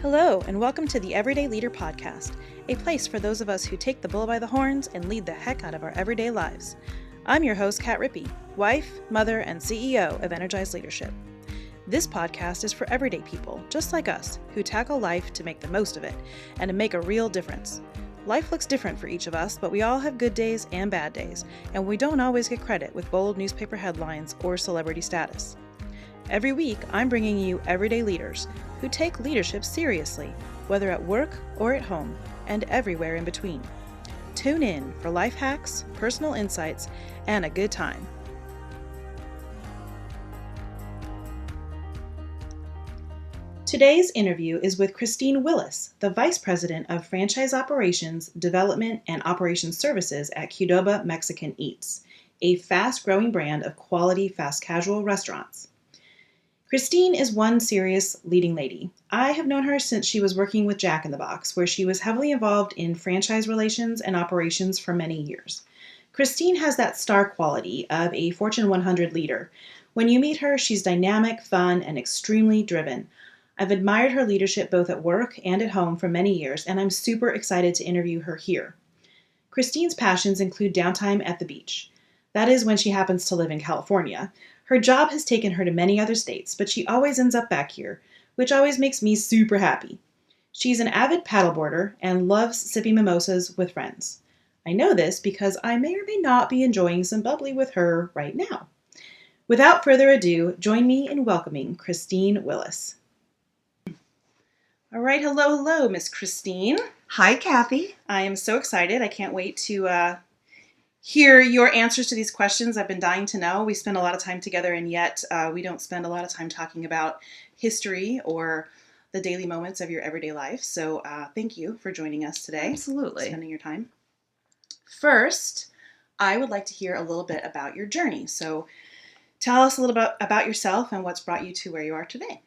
Hello, and welcome to the Everyday Leader Podcast, a place for those of us who take the bull by the horns and lead the heck out of our everyday lives. I'm your host, Kat Rippey, wife, mother, and CEO of Energize Leadership. This podcast is for everyday people, just like us, who tackle life to make the most of it and to make a real difference. Life looks different for each of us, but we all have good days and bad days, and we don't always get credit with bold newspaper headlines or celebrity status. Every week, I'm bringing you everyday leaders who take leadership seriously, whether at work or at home, and everywhere in between. Tune in for life hacks, personal insights, and a good time. Today's interview is with Christine Willis, the Vice President of Franchise Operations, Development, and Operations Services at Qdoba Mexican Eats, a fast-growing brand of quality fast casual restaurants. Christine is one serious leading lady. I have known her since she was working with Jack in the Box, where she was heavily involved in franchise relations and operations for many years. Christine has that star quality of a Fortune 100 leader. When you meet her, she's dynamic, fun, and extremely driven. I've admired her leadership both at work and at home for many years, and I'm super excited to interview her here. Christine's passions include downtime at the beach. That is when she happens to live in California. Her job has taken her to many other states, but she always ends up back here, which always makes me super happy. She's an avid paddleboarder and loves sipping mimosas with friends. I know this because I may or may not be enjoying some bubbly with her right now. Without further ado, join me in welcoming Christine Willis. All right, hello, Miss Christine. Hi, Kathy. I am so excited. I can't wait to hear your answers to these questions. I've been dying to know. We spend a lot of time together, and yet we don't spend a lot of time talking about history or the daily moments of your everyday life. So thank you for joining us today. Absolutely. Spending your time. First, I would like to hear a little bit about your journey. So tell us a little bit about yourself and what's brought you to where you are today.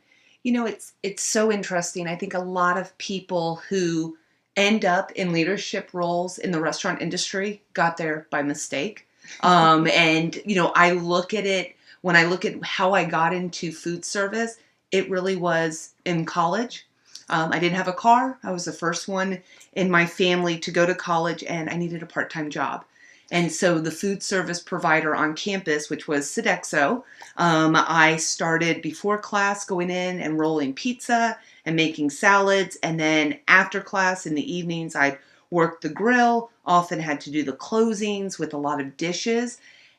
You know, it's so interesting. I think a lot of people who end up in leadership roles in the restaurant industry got there by mistake. And, you know, I look at it, when I look at how I got into food service, it really was in college. I didn't have a car. I was the first one in my family to go to college, and I needed a part-time job. And so the food service provider on campus, which was Sodexo, I started before class going in and rolling pizza and making salads. And then after class in the evenings, I'd work the grill, often had to do the closings with a lot of dishes.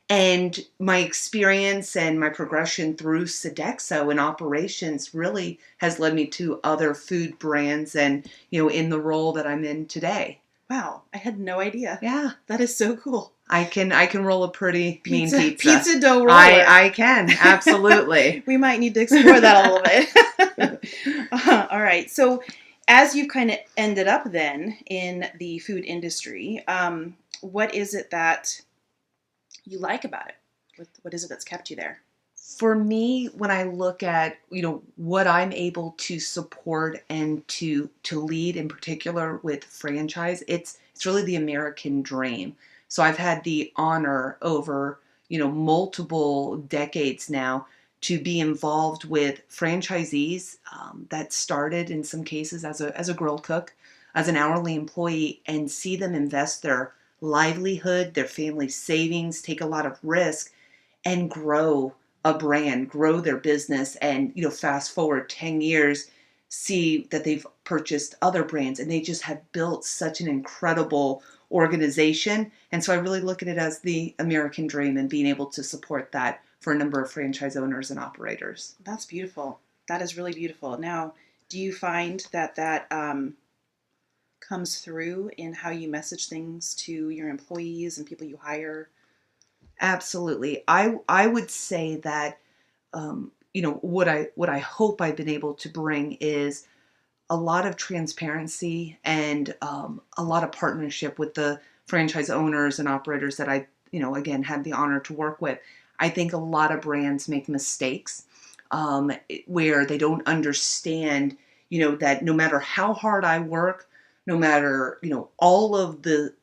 And my experience and my progression through Sodexo and operations really has led me to other food brands and, you know, in the role that I'm in today. Wow, I had no idea. Yeah. That is so cool. I can roll a pretty mean pizza. Pizza dough roller. I can, absolutely. We might need to explore that a little bit. All right. So as you've kind of ended up then in the food industry, what is it that you like about it? What is it that's kept you there? For me, when I look at, you know, what I'm able to support and to lead in particular with franchise, it's really the American dream. So I've had the honor over, you know, multiple decades now to be involved with franchisees that started in some cases as a grill cook, as an hourly employee, and see them invest their livelihood, their family savings, take a lot of risk, and grow a brand, grow their business, and, you know, fast forward 10 years, see that they've purchased other brands, and they just have built such an incredible organization. And so I really look at it as the American dream and being able to support that for a number of franchise owners and operators. That's beautiful. That is really beautiful. Now, do you find that comes through in how you message things to your employees and people you hire? Absolutely. I would say that, you know, what I hope I've been able to bring is a lot of transparency and a lot of partnership with the franchise owners and operators that I, you know, again, had the honor to work with. I think a lot of brands make mistakes where they don't understand, you know, that no matter how hard I work, no matter, you know, all of the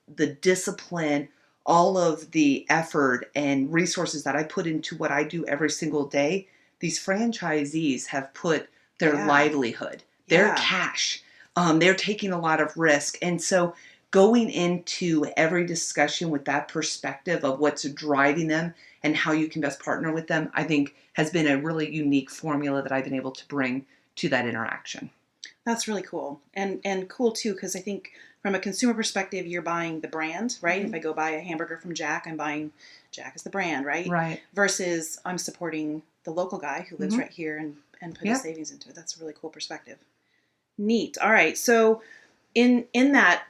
discipline, all of the effort and resources that I put into what I do every single day, these franchisees have put their livelihood, They're Yeah. cash. They're taking a lot of risk. And so going into every discussion with that perspective of what's driving them and how you can best partner with them, I think has been a really unique formula that I've been able to bring to that interaction. That's really cool. And cool too, because I think from a consumer perspective, you're buying the brand, right? Mhm. If I go buy a hamburger from Jack, I'm buying Jack as the brand, right? Right. Versus I'm supporting the local guy who lives Mhm. right here and put his Yep. savings into it. That's a really cool perspective. Neat. All right. So in that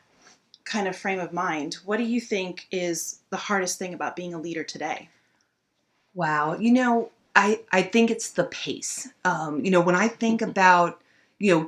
kind of frame of mind, what do you think is the hardest thing about being a leader today? Wow. I think it's the pace. When I think about,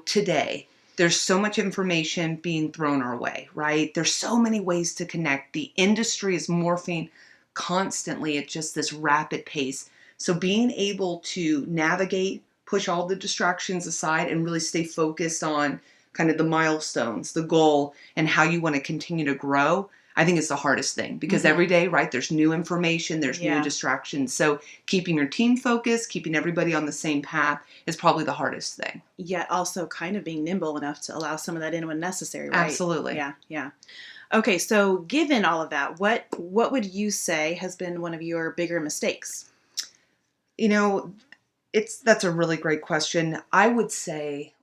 today, there's so much information being thrown our way, right? There's so many ways to connect. The industry is morphing constantly at just this rapid pace. So being able to navigate, push all the distractions aside, and really stay focused on kind of the milestones, the goal, and how you want to continue to grow, I think it's the hardest thing because every day, right, there's new information, there's new Yeah. distractions. So keeping your team focused, keeping everybody on the same path is probably the hardest thing. Yet also kind of being nimble enough to allow some of that in when necessary, right? Absolutely. Yeah, yeah. Okay, so given all of that, what would you say has been one of your bigger mistakes? You know, that's a really great question. I would say